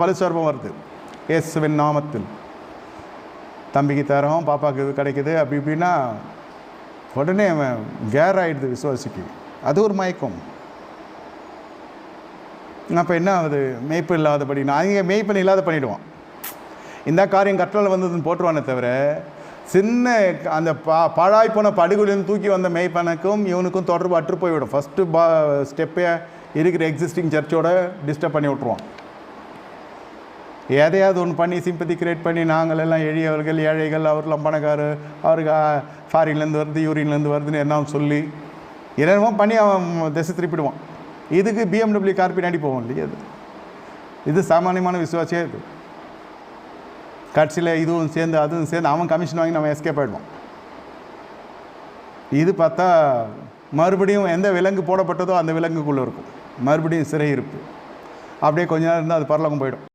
பலுசர்பம் வருது இயேசுவின் நாமத்தில். தம்பிக்கு தரோம், பாப்பாவுக்கு இது கிடைக்குது, அப்படி இப்படின்னா உடனே அவன் கேர் ஆகிடுது விசுவாசிக்கு. அது ஒரு மயக்கம். அப்போ என்ன ஆகுது? மேய்ப்பு இல்லாதபடி நான் இங்கே மேய்ப்பன் இல்லாத பண்ணிவிடுவான். இந்த காரியம் கற்றலை வந்ததுன்னு போட்டுருவானே தவிர, சின்ன அந்த பாழாய் போன படுகொலிருந்து தூக்கி வந்த மேய்ப்பனுக்கும் இவனுக்கும் தொடர்பு அற்று போய்விடும். ஃபஸ்ட்டு ஸ்டெப்பே இருக்கிற எக்ஸிஸ்டிங் சர்ச்சோட டிஸ்டர்ப் பண்ணி விட்ருவான். எதையாவது ஒன்று பண்ணி சிம்பத்தி கிரியேட் பண்ணி நாங்கள் எல்லாம் எளியவர்கள், ஏழைகள், அவர்லாம் பணக்காரர், அவருக்கு ஃபாரின்லேருந்து வருது, யூரின்லேருந்து வருதுன்னு என்ன சொல்லி என்னென்னமோ பண்ணி அவன் திசை திருப்பிடுவான். இதுக்கு BMW கார் பின்னாடி போவோம் இல்லையா? இது சாமானியமான விசுவாசியாக இது. கட்சியில் இதுவும் சேர்ந்து அதுவும் சேர்ந்து அவன் கமிஷன் வாங்கி நம்ம எஸ்கேப் ஆகிடுவோம். இது பார்த்தா மறுபடியும் எந்த விலங்கு போடப்பட்டதோ அந்த விலங்குக்குள்ளே இருக்கும், மறுபடியும் சிறை இருப்பு. அப்படியே கொஞ்ச நேரம் இருந்தால் அது பரலோகம் போயிடும்.